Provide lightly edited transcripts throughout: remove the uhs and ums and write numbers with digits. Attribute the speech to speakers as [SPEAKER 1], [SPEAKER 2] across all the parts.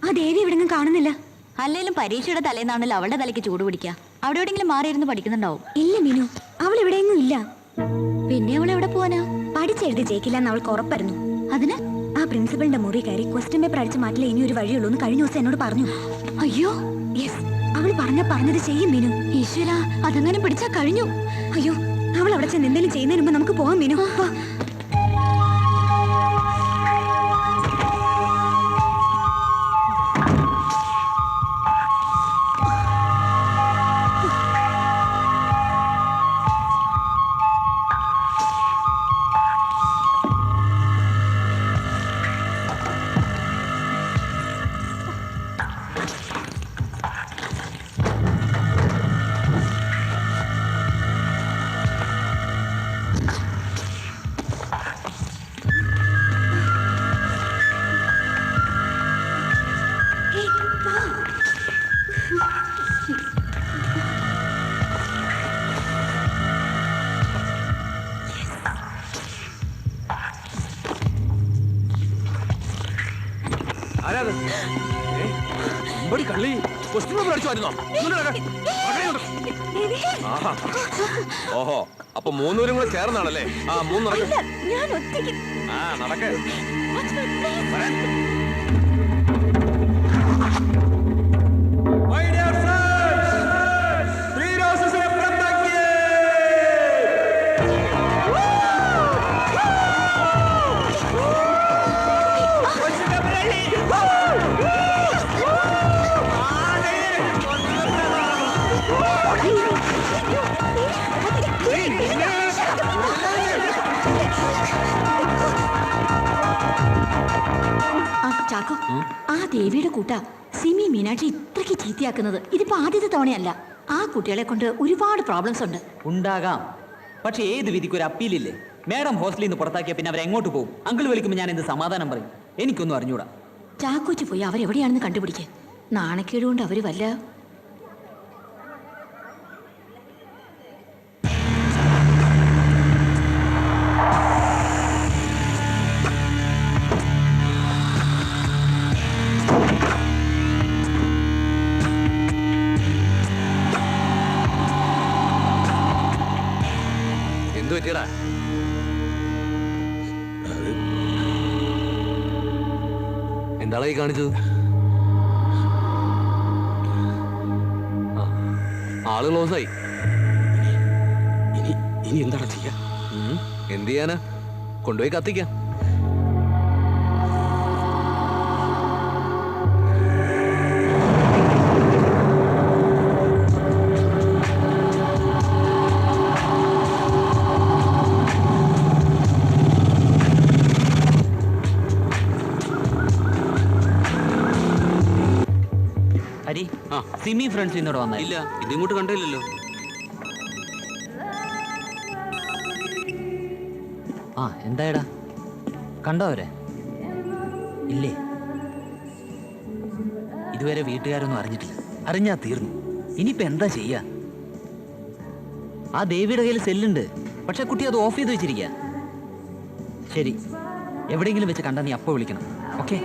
[SPEAKER 1] ആ ദേവി എവിടെങ്ങും കാണുന്നില്ല.
[SPEAKER 2] അല്ലേലും പരീക്ഷയുടെ തലേന്നാണല്ലോ അവളുടെ തലയ്ക്ക് ചൂട് പിടിക്കുക. അവിടെ എവിടെയെങ്കിലും മാറിയിരുന്ന് പഠിക്കുന്നുണ്ടാവും.
[SPEAKER 1] ഇല്ല മീനു, അവൾ എവിടെയെങ്ങും ഇല്ല.
[SPEAKER 2] പിന്നെ അവൾ എവിടെ പോവാനാ?
[SPEAKER 1] പഠിച്ചെഴുതി ജയിക്കില്ലെന്ന് അവൾക്ക് ഉറപ്പായിരുന്നു.
[SPEAKER 2] അതിന്
[SPEAKER 1] ആ പ്രിൻസിപ്പലിന്റെ മുറി കയറി ക്വസ്റ്റ്യൻ പേപ്പർ അടിച്ച് മാറ്റില്ല ഇനി ഒരു വഴിയുള്ളൂ എന്ന് കഴിഞ്ഞ ദിവസം എന്നോട് പറഞ്ഞു.
[SPEAKER 2] അയ്യോ,
[SPEAKER 1] യെസ്, അവൾ പറഞ്ഞത് ചെയ്യും മീനു.
[SPEAKER 2] ഈശ്വര, അതെങ്ങനെ പിടിച്ചാ കഴിഞ്ഞു.
[SPEAKER 1] അയ്യോ, അവൾ അവിടെ ചെന്ന് എന്തെങ്കിലും ചെയ്യുന്നതിന് മുമ്പ് നമുക്ക് പോവാം മീനു.
[SPEAKER 3] ഓഹോ, അപ്പൊ മൂന്നുപേരും കൂടെ ചേർന്നാണല്ലേ? ആ, മൂന്ന് നടക്കേ.
[SPEAKER 2] ചാക്കോ, ആ ദേവിയുടെ കൂട്ട സിമി മീനാക്ഷി ഇത്രയ്ക്ക് ചീത്തയാക്കുന്നത് ഇതിപ്പോ ആദ്യത്തെ തവണയല്ല. ആ കുട്ടികളെ കൊണ്ട് ഒരുപാട് പ്രോബ്ലംസ് ഉണ്ട്.
[SPEAKER 4] ഉണ്ടാകാം, പക്ഷെ ഏത് വിധിക്ക് ഒരു അപ്പീലില്ലേ? മാഡം ഹോസ്റ്റലിൽ നിന്ന് പുറത്താക്കിയ പിന്നെ അവരെങ്ങോട്ട് പോകും? അങ്കിൾ വിളിക്കുമ്പോൾ ഞാൻ എന്ത് സമാധാനം പറയും? എനിക്കൊന്നും അറിഞ്ഞൂടാ.
[SPEAKER 2] ചാക്കോച്ച് പോയി അവരെവിടെയാണെന്ന് കണ്ടുപിടിക്കുക. നാണക്കേടുകൊണ്ട് അവര് വല്ല
[SPEAKER 3] എന്താണ് ഈ കാണിച്ചത്? ആള് ക്ലോസായി.
[SPEAKER 5] ഇനി എന്താണ് ചെയ്യാ?
[SPEAKER 3] എന്ത് ചെയ്യാനാ? കൊണ്ടുപോയി കത്തിക്കാം.
[SPEAKER 4] സിമി ഫ്രണ്ട്സ് ഇന്നോട് വന്ന
[SPEAKER 5] ഇല്ല, ഇതിങ്ങോട്ട് കണ്ടില്ലല്ലോ.
[SPEAKER 4] ആ, എന്തായടാ, കണ്ടോ അവരെ? ഇല്ലേ, ഇതുവരെ വീട്ടുകാരൊന്നും അറിഞ്ഞിട്ടില്ല. അറിഞ്ഞാ തീർന്നു. ഇനിയിപ്പോ എന്താ ചെയ്യാ? ആ ദേവിയുടെ കയ്യിൽ സെല്ലുണ്ട്, പക്ഷെ കുട്ടി അത് ഓഫ് ചെയ്ത് വെച്ചിരിക്കുക. ശരി, എവിടെയെങ്കിലും വെച്ച് കണ്ടാ നീ അപ്പോ വിളിക്കണം. ഓക്കെ?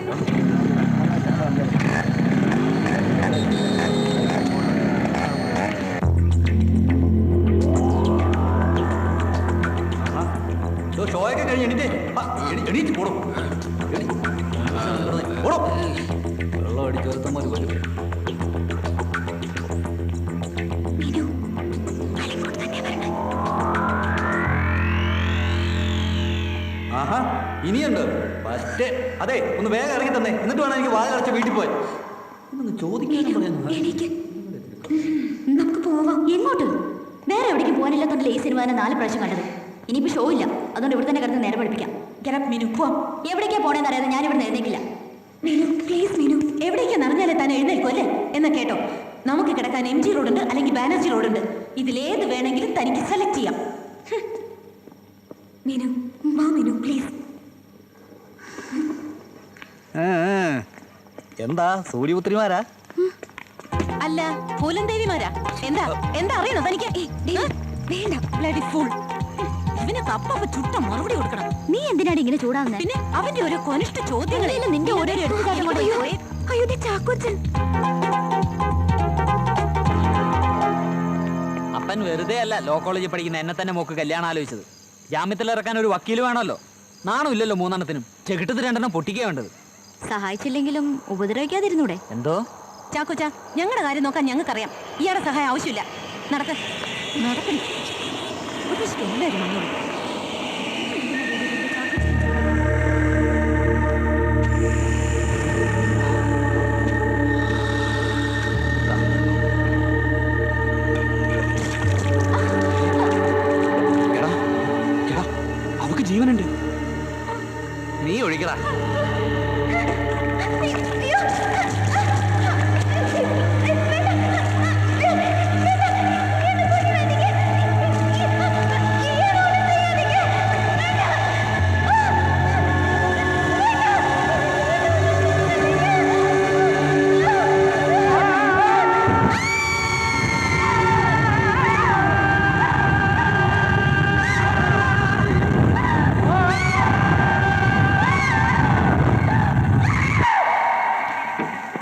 [SPEAKER 5] ഷോയൊക്കെ കഴിഞ്ഞ് എണീറ്റ് പോടും.
[SPEAKER 4] വെള്ളം അടിച്ചോർത്തുമ്പോൾ വരും.
[SPEAKER 5] ആഹാ, ഇനിയുണ്ട്. പക്ഷേ അതെ, ഒന്ന് വേഗം ഇറങ്ങി തന്നെ, എന്നിട്ട് വേണം എനിക്ക് വായ അടച്ച വീട്ടിൽ പോയി.
[SPEAKER 2] നമുക്ക് പോവാം. എങ്ങോട്ട്? വേറെ എവിടേക്ക് പോകാനില്ലാത്തോണ്ടല്ലേ ഈ സിനിമ 4 പ്രാവശ്യം കണ്ടത്. ഇനിയിപ്പോ ഷോ ഇല്ല, അതുകൊണ്ട് ഇവിടെ തന്നെ കിടന്ന് നേരെ പഠിപ്പിക്കാം. മീനു, പോവാം. എവിടേക്കാ പോണേന്ന് അറിയാതെ ഞാൻ ഇവിടെ എഴുന്നേക്കില്ല.
[SPEAKER 1] മീനു പ്ലീസ് മീനു,
[SPEAKER 2] എവിടേക്കാ അറിഞ്ഞാലേ താൻ എഴുന്നേൽക്കും അല്ലേ? എന്നാ കേട്ടോ, നമുക്ക് കിടക്കാൻ MG റോഡുണ്ട്, അല്ലെങ്കിൽ ബാനർജി റോഡുണ്ട്. ഇതിലേത് വേണമെങ്കിലും തനിക്ക് സെലക്ട് ചെയ്യാം.
[SPEAKER 1] മീനു വാ മീനു പ്ലീസ്.
[SPEAKER 5] എന്താ സൂര്യപുത്രിമാരാ?
[SPEAKER 2] അല്ല, പൂലന്തേവിമാരാ. എന്താ എന്താ അറിയണോ തനിക്ക്?
[SPEAKER 1] വേണ്ട,
[SPEAKER 2] ബ്ലഡി ഫൂൾ. ഇവന് കപ്പ ചുട്ട മറുപടി കൊടുക്കണം. നീ എന്തിനാണ് ഇങ്ങനെ ചൂടാവുന്നത്? പിന്നെ അവന്റെ ഓരോ കൊനിഷ്ഠ ചോദ്യങ്ങളെ നിന്റെ ഓരോരോ എടുത്തുകാട്ടും.
[SPEAKER 1] അയ്യോ ദേ ചാക്കോച്ചൻ.
[SPEAKER 4] അപ്പൻ വെറുതെ അല്ല ലോ കോളേജിൽ പഠിക്കുന്ന എന്നെ തന്നെ മോക്ക് കല്യാണം ആലോചിച്ചത്. ജാമ്യത്തിൽ ഇറക്കാൻ ഒരു വക്കീൽ വേണമല്ലോ. നാണമില്ലല്ലോ മൂന്നെണ്ണത്തിനും. ചെകിട്ടത്ത് രണ്ടെണ്ണം പൊട്ടിക്കുക വേണ്ടത്.
[SPEAKER 2] സഹായിച്ചില്ലെങ്കിലും ഉപദ്രവിക്കാതിരുന്നൂടെ?
[SPEAKER 4] എന്തോ
[SPEAKER 2] ചാക്കോച്ച, ഞങ്ങളുടെ കാര്യം നോക്കാൻ ഞങ്ങൾക്കറിയാം. ഇയാളുടെ സഹായം ആവശ്യമില്ല. നടക്ക് നടക്കണി. എല്ലാവരും വന്നോളൂ.
[SPEAKER 5] അവക്ക് ജീവനുണ്ട്.
[SPEAKER 4] നീ ഒഴിക്കടാ.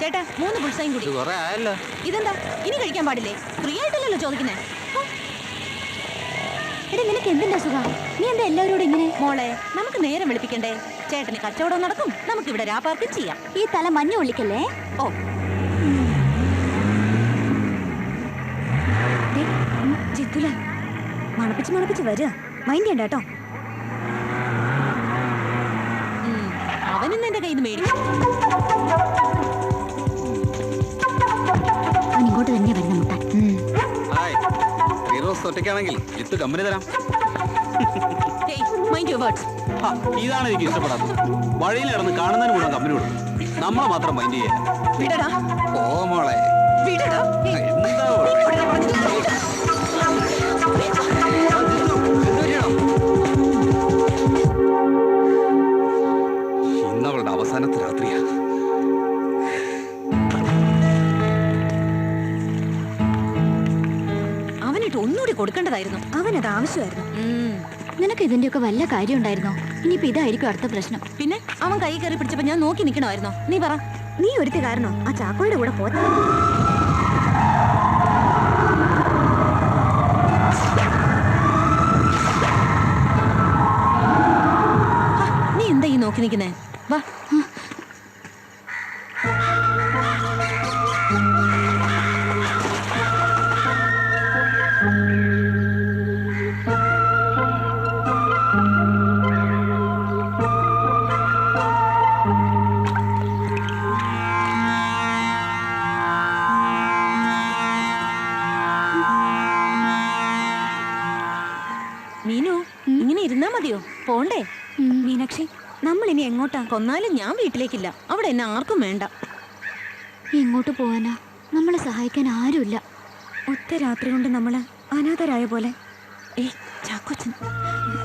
[SPEAKER 2] ചേട്ടാ, 3 ബുൾസൈയും കൂടി.
[SPEAKER 4] കുറെ ആയല്ലോ.
[SPEAKER 2] ഇതെന്താ ഇനി കഴിക്കാൻ പാടില്ലേ? ഫ്രീ ആയിട്ടല്ലല്ലോ ചോദിക്കുന്നേ. എടാ, നിനക്ക് എന്തിന്റെ സുഖം? നീ എന്താ എല്ലാവരോടും ഇങ്ങനെ? മോളെ, നമുക്ക് നേരം വെളുപ്പിക്കണ്ടേ? ചേട്ടന് കച്ചവടം നടക്കും, നമുക്ക് ഇവിടെ രാപ്പാർക്കും ചെയ്യാം. ഈ തല മഞ്ഞ ഒളിക്കല്ലേ? ഓ,
[SPEAKER 1] ജിത്തുല മണപ്പിച്ച് വരിക. മൈൻഡ് ചെയ്യണ്ട കേട്ടോ.
[SPEAKER 2] അവനിന്ന് എന്റെ കയ്യിൽ നിന്ന് മേടിക്കും.
[SPEAKER 1] അവൻ ഇങ്ങോട്ട് തന്നെ വരുന്ന മുട്ട.
[SPEAKER 5] ഒറ്റയ്ക്കാണെങ്കിൽ ജിത്തു കമ്പനി തരാം.
[SPEAKER 2] Mind your words.
[SPEAKER 5] ഇതാണ് എനിക്ക് ഇഷ്ടപ്പെടാത്തത്. വഴിയിൽ കിടന്ന് കാണുന്നതിന് കൂടെ കമ്പനി കൊടുക്കും. നമ്മളെ മാത്രം മൈൻഡ് ചെയ്യാൻ.
[SPEAKER 2] വിടടാ.
[SPEAKER 5] ഓ മോളെ,
[SPEAKER 2] വിടടാ.
[SPEAKER 5] എന്താ ഇന്നവളുടെ അവസാനത്തെ രാത്രിയാ.
[SPEAKER 2] അവനിട്ട് ഒന്നുകൂടി കൊടുക്കേണ്ടതായിരുന്നു.
[SPEAKER 1] അവനത് ആവശ്യമായിരുന്നു.
[SPEAKER 2] നിനക്ക് ഇതിന്റെയൊക്കെ വല്ല കാര്യം ഉണ്ടായിരുന്നോ? ഇനിയിപ്പോ ഇതായിരിക്കും അടുത്ത പ്രശ്നം. പിന്നെ അവൻ കൈ കയറി പിടിച്ചപ്പോ ഞാൻ നോക്കി നിൽക്കണമായിരുന്നോ? നീ പറ.
[SPEAKER 1] നീ ഒരുത്തി കാരണോ ആ ചാക്കോയുടെ കൂടെ പോ.
[SPEAKER 2] നീ എന്താ ഈ നോക്കി നിൽക്കുന്നേ? വാ. മീനു, ഇങ്ങനെ ഇരുന്നാ മതിയോ? പോണ്ടേ?
[SPEAKER 1] മീനാക്ഷി, നമ്മൾ ഇനി എങ്ങോട്ടാ?
[SPEAKER 2] കൊന്നാലും ഞാൻ വീട്ടിലേക്കില്ല. അവിടെ എന്നെ ആർക്കും വേണ്ട.
[SPEAKER 1] എങ്ങോട്ട് പോവാനാ? നമ്മളെ സഹായിക്കാൻ ആരുമില്ല. ഒറ്റ രാത്രി കൊണ്ട് നമ്മള് അനാഥരായ പോലെ.
[SPEAKER 2] ചാക്കോച്ചൻ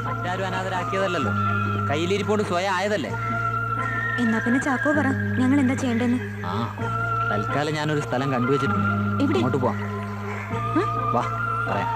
[SPEAKER 4] മറ്റാരും അനാഥരാക്കിയതല്ലോ. കയ്യിലിരിപ്പോണ്ട് സ്വയം ആയതല്ലേ.
[SPEAKER 1] എന്നാ പിന്നെ ചാക്കോ പറ, ഞങ്ങൾ എന്താ ചെയ്യേണ്ടെന്ന്.
[SPEAKER 4] ആ, തൽക്കാലം ഞാനൊരു സ്ഥലം കണ്ടുവച്ചിട്ടുണ്ട്.
[SPEAKER 2] എവിടെ?
[SPEAKER 4] അങ്ങോട്ട് പോവാം. വാ, പറയാം.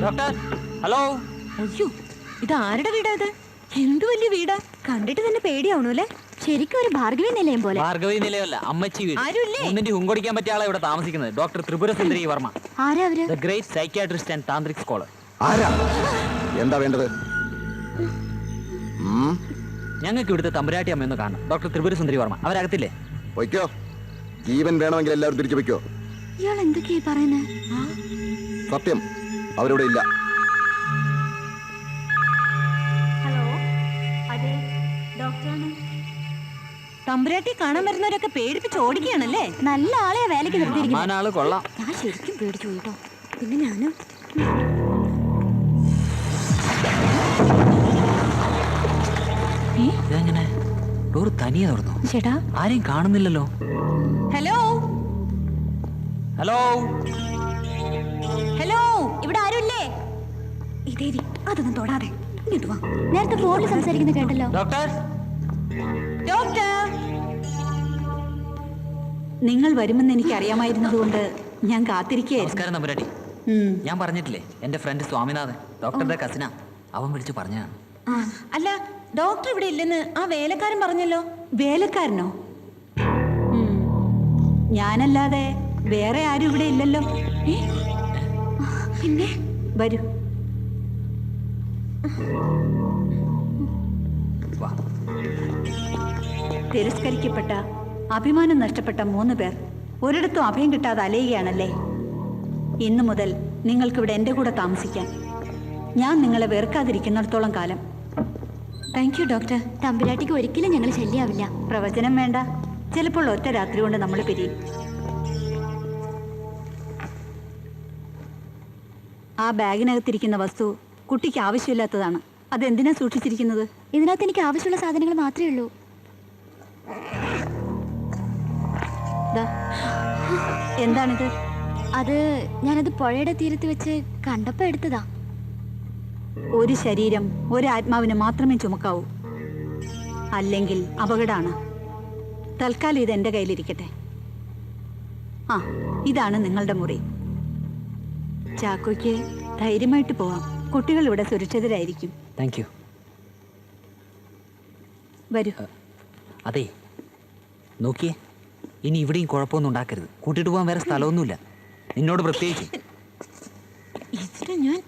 [SPEAKER 4] Doctor, hello.
[SPEAKER 2] അയ്യോ, ഇത് ആരുടെ വീടാ? ഇത് എന്ത് വലിയ വീടാ!
[SPEAKER 1] കണ്ടിട്ട് തന്നെ പേടിയാവണു അല്ലേ?
[SPEAKER 2] ശരിക്കും ഒരു ഭാർഗവി നിലയം പോലെ.
[SPEAKER 4] ഭാർഗവി നിലയമല്ല, അമ്മച്ചി വീട്.
[SPEAKER 2] ആരുമില്ലേ?
[SPEAKER 4] ഒന്നിന്റെ ഹുങ്കൊടിക്കാൻ പറ്റിയ ആളെ ഇവിടെ താമസിക്കുന്നത്. ഡോക്ടർ ത്രിപുര സുന്ദരി വർമ്മ,
[SPEAKER 2] ആരാ അവര്?
[SPEAKER 4] The great psychiatrist and Tantrik scholar.
[SPEAKER 6] ആരാ? എന്താ വേണ്ടത്?
[SPEAKER 4] ഞങ്ങൾക്ക് ഇവിടുത്തെ തമ്പുരാട്ടി അമ്മയൊന്ന് കാണണം. ഡോക്ടർ ത്രിപുര സുന്ദരി വർമ്മ അവരകത്തില്ലേ?
[SPEAKER 6] പൊയ്ക്കോ. ജീവൻ വേണമെങ്കിൽ എല്ലാവരും തിരിച്ചു പൊയ്ക്കോ.
[SPEAKER 2] ഇയാൾ എന്തൊക്കെയാ പറയുന്നത്?
[SPEAKER 6] സത്യം, അവരിവിടെ ഇല്ല.
[SPEAKER 1] ഹലോ, അതെ, ഡോക്ടറാണ്.
[SPEAKER 2] തമ്പുരാട്ടി കാണാൻ വരുന്നവരൊക്കെ പേടിപ്പിച്ച് ഓടിക്കുകയാണല്ലേ? നല്ല ആളെയാ വേലയ്ക്ക് നിർത്തിയിരിക്കുന്നത്.
[SPEAKER 4] അമ്മാനാള് കൊള്ളാം.
[SPEAKER 2] ഞാൻ ശരിക്കും പേടിച്ചു പോയിട്ടോ.
[SPEAKER 1] പിന്നെ ഞാനും.
[SPEAKER 4] ഇതെങ്ങനെ ഡോർ തനിയെ തുറന്നു?
[SPEAKER 2] ചേട്ടാ,
[SPEAKER 4] ആരെയും കാണുന്നില്ലല്ലോ.
[SPEAKER 2] ഹലോ
[SPEAKER 4] ഹലോ
[SPEAKER 2] ഹലോ, ഇവിടെ ആരുമില്ലേ?
[SPEAKER 1] ഇതേവി അതൊന്നും തൊടാതെ ഇങ്ങോട്ട് വാ.
[SPEAKER 2] നേരത്തെ ഫോണിൽ സംസാരിക്കുന്നത് കേട്ടല്ലോ.
[SPEAKER 4] ഡോക്ടർ
[SPEAKER 7] ഡോക്ടർ, നിങ്ങൾ വരുമെന്ന് എനിക്ക് അറിയാമായിരുന്നതുകൊണ്ട് ഞാൻ കാത്തിരിക്കുകയായിരുന്നു.
[SPEAKER 4] നമസ്കാരം തമ്പുരാട്ടി. ഞാൻ പറഞ്ഞിട്ടില്ലേ എന്റെ ഫ്രണ്ട് സ്വാമിനാഥൻ ഡോക്ടറുടെ കസിനാ. അവൻ വിളിച്ചു പറഞ്ഞാണ്.
[SPEAKER 7] അല്ല, ഡോക്ടർ ഇവിടെ ഇല്ലെന്ന് ആ വേലക്കാരൻ പറഞ്ഞല്ലോ. വേലക്കാരനോ? ഞാനല്ലാതെ വേറെ ആരും ഇവിടെ ഇല്ലല്ലോ. പിന്നെ വരൂ.
[SPEAKER 4] വാ.
[SPEAKER 7] തിരസ്കരിക്കപ്പെട്ട, അഭിമാനം നഷ്ടപ്പെട്ട 3 പേർ ഒരിടത്തും അഭയം കിട്ടാതെ അലയുകയാണല്ലേ. ഇന്നു മുതൽ നിങ്ങൾക്കിവിടെ എൻ്റെ കൂടെ താമസിക്കാം. ഞാൻ നിങ്ങളെ വെറുക്കാതിരിക്കുന്നിടത്തോളം കാലം.
[SPEAKER 2] Thank you doctor. തമ്പുരാട്ടിക്ക് ഒരിക്കലും ഞങ്ങൾ ശല്യാവില്ല.
[SPEAKER 7] പ്രവചനം വേണ്ട. ചിലപ്പോൾ ഒറ്റ രാത്രി കൊണ്ട് നമ്മൾ പിരിയും. ആ ബാഗിനകത്തിരിക്കുന്ന വസ്തു കുട്ടിക്ക് ആവശ്യമില്ലാത്തതാണ്. അതെന്തിനാ സൂക്ഷിച്ചിരിക്കുന്നത്?
[SPEAKER 2] ഇതിനകത്ത് എനിക്ക് ആവശ്യമുള്ള സാധനങ്ങൾ മാത്രമേ ഉള്ളൂ.
[SPEAKER 7] ദാ, എന്താണിത്?
[SPEAKER 2] അത് ഞാനത് പുഴയുടെ തീരത്ത് വെച്ച് കണ്ടപ്പോ എടുത്തതാ.
[SPEAKER 7] ഒരു ശരീരം ഒരാത്മാവിന് മാത്രമേ ചുമക്കാവൂ, അല്ലെങ്കിൽ അപകടമാണ്. തൽക്കാലം ഇത് എൻ്റെ കയ്യിലിരിക്കട്ടെ. ആ, ഇതാണ് നിങ്ങളുടെ മുറി. ചാക്കോയ്ക്ക് ധൈര്യമായിട്ട് പോവാം. കുട്ടികൾ ഇവിടെ സുരക്ഷിതരായിരിക്കും.
[SPEAKER 4] Thank you.
[SPEAKER 7] വരൂ.
[SPEAKER 4] അതെ, നോക്കിയേ, ഇനി ഇവിടെയും കുഴപ്പമൊന്നും ഉണ്ടാക്കരുത്. കൂട്ടിയിട്ട് പോകാൻ വേറെ സ്ഥലമൊന്നുമില്ല, നിന്നോട് പ്രത്യേകിച്ച്.
[SPEAKER 7] ഇതിന് ഞാൻ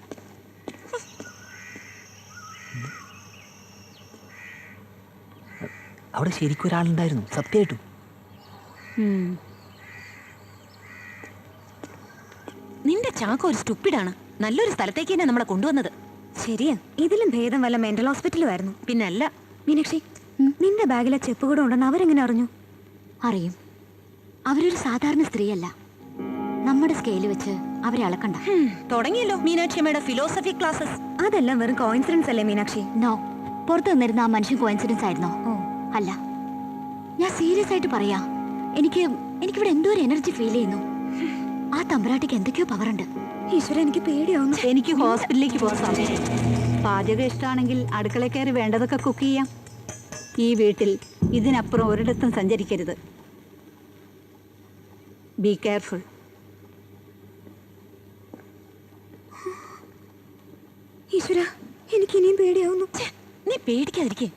[SPEAKER 4] അവിടെ ശരിക്കും ഒരാളുണ്ടായിരുന്നു, സത്യമായിട്ടും.
[SPEAKER 7] നിന്റെ ചാക്കോ ഒരു സ്റ്റുപ്പിഡാണ്. നല്ലൊരു സ്ഥലത്തേക്ക് തന്നെ നമ്മളെ കൊണ്ടുവന്നത്.
[SPEAKER 1] ശരിയാ, ഇതിലും ഭേദം വല്ല മെന്റൽ ഹോസ്പിറ്റലുമായിരുന്നു.
[SPEAKER 7] പിന്നല്ല.
[SPEAKER 1] മീനാക്ഷി, നിന്റെ ബാഗിലെ ചെപ്പ് കൂടെ ഉണ്ടെന്ന് അവരെങ്ങനെ അറിഞ്ഞു?
[SPEAKER 2] അറിയും. അവരൊരു സാധാരണ സ്ത്രീയല്ല. നമ്മുടെ സ്കെയിൽ വെച്ച് അവരെ അളക്കണ്ട.
[SPEAKER 7] തുടങ്ങിയല്ലോ മീനാക്ഷി അമ്മയുടെ ഫിലോസഫി ക്ലാസ്സസ്.
[SPEAKER 1] അതെല്ലാം വെറും കോയിൻസിഡൻസ് അല്ലേ മീനാക്ഷി?
[SPEAKER 2] നോ, പുറത്തു നിന്നിരുന്ന ആ മനുഷ്യൻ കോയിൻസിഡൻസ് ആയിരുന്നോ? അല്ല, ഞാൻ സീരിയസ് ആയിട്ട് പറയാ. എനിക്കിവിടെ എന്തോ ഒരു എനർജി ഫീൽ ചെയ്യുന്നു. ആ തമ്പുരാട്ടിക്ക് എന്തൊക്കെയോ പവർ ഉണ്ട്.
[SPEAKER 1] ഈശ്വര, എനിക്ക് പേടിയാവുന്നു.
[SPEAKER 7] എനിക്ക് ഹോസ്പിറ്റലിലേക്ക് പോകാൻ സമയം. പാചകം ഇഷ്ടമാണെങ്കിൽ അടുക്കള കയറി വേണ്ടതൊക്കെ കുക്ക് ചെയ്യാം. ഈ വീട്ടിൽ ഇതിനപ്പുറം ഒരിടത്തും സഞ്ചരിക്കരുത്. Be careful.
[SPEAKER 1] ഈശ്വര, എനിക്ക് ഇനിയും പേടിയാവുന്നു.
[SPEAKER 7] നീ പേടിക്കാതിരിക്കേ.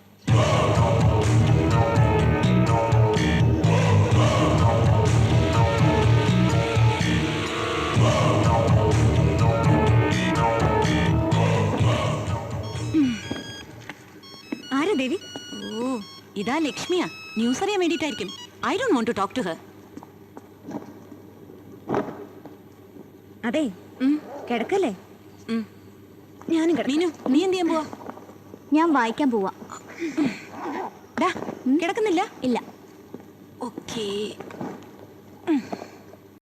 [SPEAKER 1] ആരാ ദേവി?
[SPEAKER 7] ഓ, ഇതാ ലക്ഷ്മിയാ. ന്യൂസ് അറിയാൻ വേണ്ടിയിട്ടായിരിക്കും. I don't want to talk to her.
[SPEAKER 1] അതെ, കിടക്കല്ലേ? ഞാനും
[SPEAKER 7] മീനു, നീ എന്ത് ചെയ്യാൻ പോവാ?
[SPEAKER 2] ഞാൻ വായിക്കാൻ പോവാ.
[SPEAKER 7] കിടക്കുന്നില്ല?
[SPEAKER 2] ഇല്ല.
[SPEAKER 7] ഓക്കേ.